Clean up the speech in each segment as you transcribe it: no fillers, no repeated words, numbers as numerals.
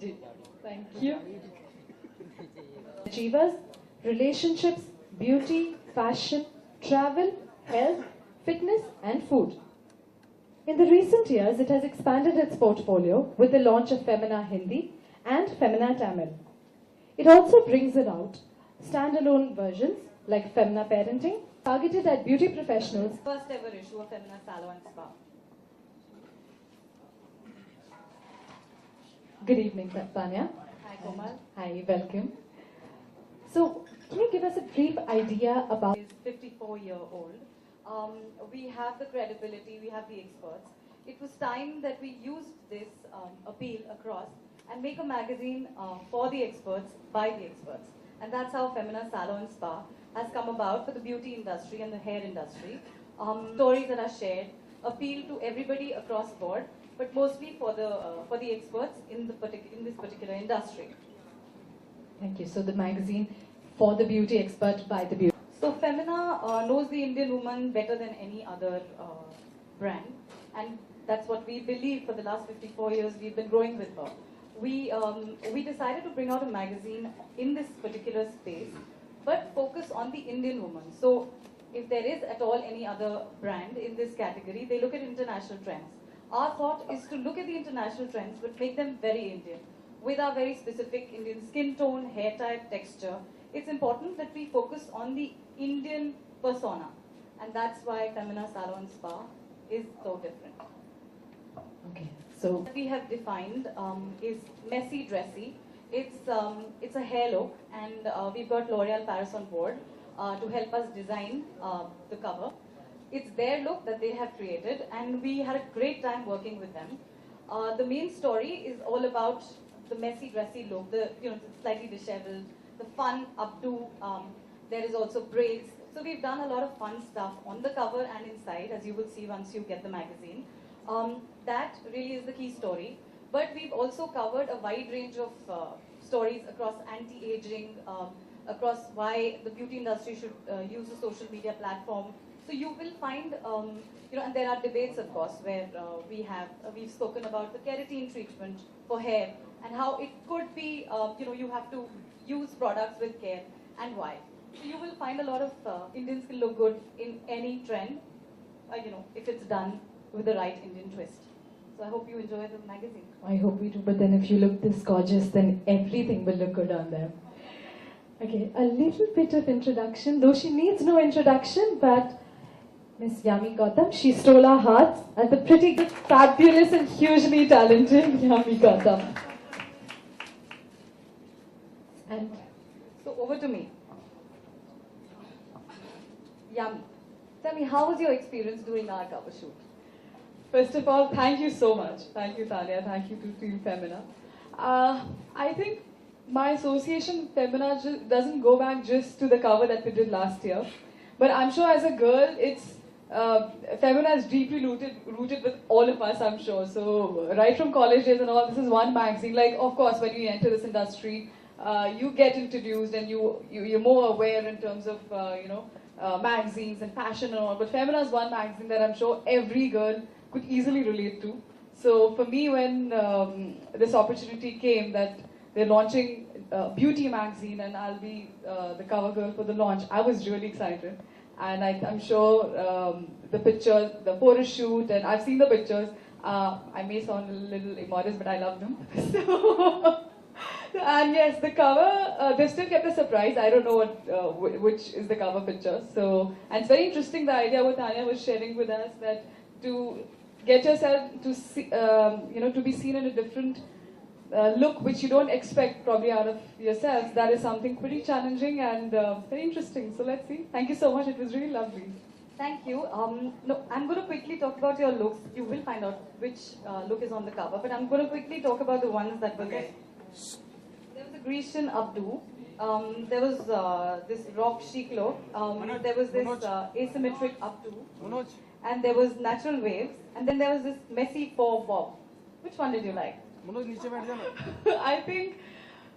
Ji, thank you. Achievers, relationships, beauty, fashion, travel, health, fitness, and food. In the recent years, it has expanded its portfolio with the launch of Femina Hindi and Femina Tamil. It also brings it out standalone versions like Femina Parenting, targeted at beauty professionals. First ever issue of Femina Salon and Spa. Good evening, Tanya. Hi, Komal. Hi, welcome. So, can you give us a brief idea about... Is 54-year-old. We have the credibility, we have the experts. It was time that we used this appeal across and make a magazine for the experts, by the experts. And that's how Femina Salon and Spa has come about for the beauty industry and the hair industry. Stories that are shared, appeal to everybody across board, but mostly for the experts in this particular industry. Thank you. So the magazine for the beauty expert by the beauty. So Femina knows the Indian woman better than any other brand, and that's what we believe. For the last 54 years we've been growing with her. We decided to bring out a magazine in this particular space, but focus on the Indian woman. So if there is at all any other brand in this category, they look at international trends. Our thought is to look at the international trends but make them very Indian, with our very specific Indian skin tone, hair type, texture. It's important that we focus on the Indian persona, and that's why Femina Salon Spa is so different. Okay, so What we have defined is messy dressy. It's a hair look, and we've got L'Oreal Paris on board to help us design the cover. It's their look that they have created, and we had a great time working with them. The main story is all about the messy dressy look, the slightly disheveled, the fun updo. There is also braids. So we've done a lot of fun stuff on the cover and inside, as you will see once you get the magazine. That really is the key story. But we've also covered a wide range of stories across anti-aging, across why the beauty industry should use a social media platform. So you will find, and there are debates, of course, where we've spoken about the keratin treatment for hair and how it could be, you have to use products with care and why. So you will find a lot of Indians can look good in any trend, if it's done with the right Indian twist. So I hope you enjoy the magazine. I hope we do, but then if you look this gorgeous, then everything will look good on them. Okay, a little bit of introduction, though she needs no introduction, but Miss Yami Gautam, she stole our hearts as the pretty good, fabulous and hugely talented Yami Gautam. And So over to me. Yami, tell me, how was your experience doing our cover shoot? First of all, thank you so much. Thank you, Tanya. Thank you to Team Femina. I think my association with Femina doesn't go back just to the cover that we did last year. But I'm sure as a girl, Femina is deeply rooted with all of us, I'm sure. So right from college days and all, this is one magazine. Like, of course, when you enter this industry, you get introduced and you're more aware in terms of, magazines and fashion and all. But Femina is one magazine that I'm sure every girl could easily relate to. So for me, when this opportunity came that they're launching a beauty magazine and I'll be the cover girl for the launch, I was really excited. And I'm sure the pictures, the photo shoot, and I've seen the pictures. I may sound a little immodest, but I love them. And yes, the cover, they still kept a surprise. I don't know which is the cover picture. So, and it's very interesting, the idea what Tanya was sharing with us, that to get yourself to see, to be seen in a different look which you don't expect probably out of yourself, that is something pretty challenging and very interesting. So let's see. Thank you so much. It was really lovely. Thank you. No, I'm going to quickly talk about your looks. You will find out which look is on the cover, but I'm going to quickly talk about the ones that were there. There was a Grecian updo. There was this rock chic look. There was this asymmetric updo. And there was natural waves. And then there was this messy four bob. Which one did you like? I think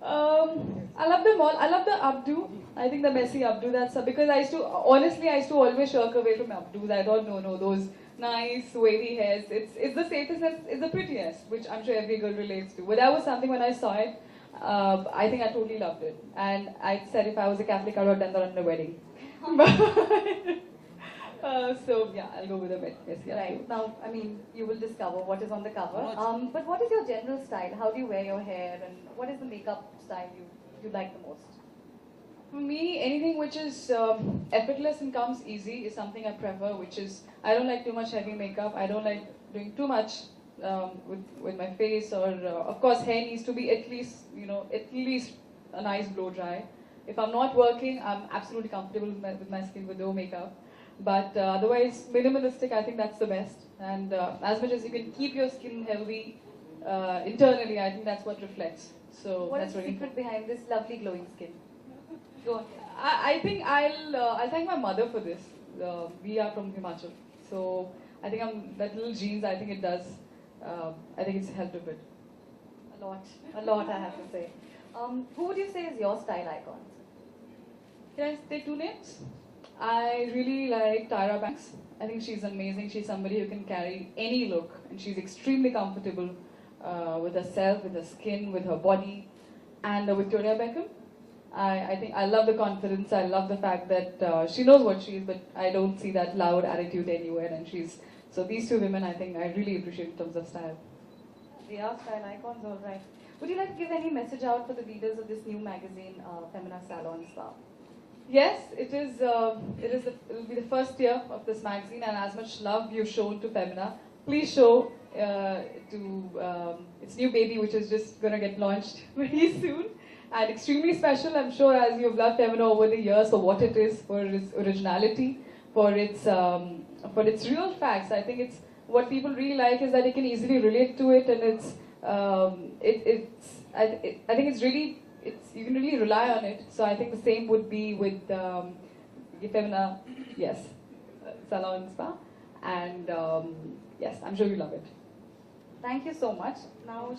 I love them all. I love the updo. I think the messy updo, that's because I used to always shirk away from updos. I thought, no, those nice wavy hairs. It's the safest, it's the prettiest, which I'm sure every girl relates to. But that was something when I saw it, I think I totally loved it. And I said if I was a Catholic, I would have done that on a wedding. So yeah, I'll go with a messy. Right. Now, I mean, you will discover what is on the cover. But what is your general style? How do you wear your hair, and what is the makeup style you like the most? For me, anything which is effortless and comes easy is something I prefer. Which is, I don't like too much heavy makeup. I don't like doing too much with my face. Or of course, hair needs to be at least a nice blow dry. If I'm not working, I'm absolutely comfortable with my skin with no makeup. But otherwise, minimalistic, I think that's the best. And as much as you can keep your skin healthy internally, I think that's what reflects. So What that's is the really secret behind this lovely glowing skin? Go on. I think I'll thank my mother for this. We are from Himachal, so I think that little genes. I think it does. I think it's helped a bit. A lot, I have to say. Who would you say is your style icon? Can I take two names? I really like Tyra Banks. I think she's amazing. She's somebody who can carry any look, and she's extremely comfortable with herself, with her skin, with her body. And Victoria Beckham. I think I love the confidence. I love the fact that she knows what she is, but I don't see that loud attitude anywhere. And so these two women, I think I really appreciate in terms of style. They are style icons, all right. Would you like to give any message out for the readers of this new magazine, Femina Salon Spa? Yes, it will be the first year of this magazine, and as much love you've shown to Femina, please show to its new baby, which is just going to get launched very soon. And extremely special, I'm sure, as you've loved Femina over the years for what it is, for its originality, for its real facts. I think it's what people really like is that they can easily relate to it, and I think it's really. You can really rely on it. So I think the same would be with Femina, yes, Salon Spa. And yes, I'm sure you love it. Thank you so much. Now.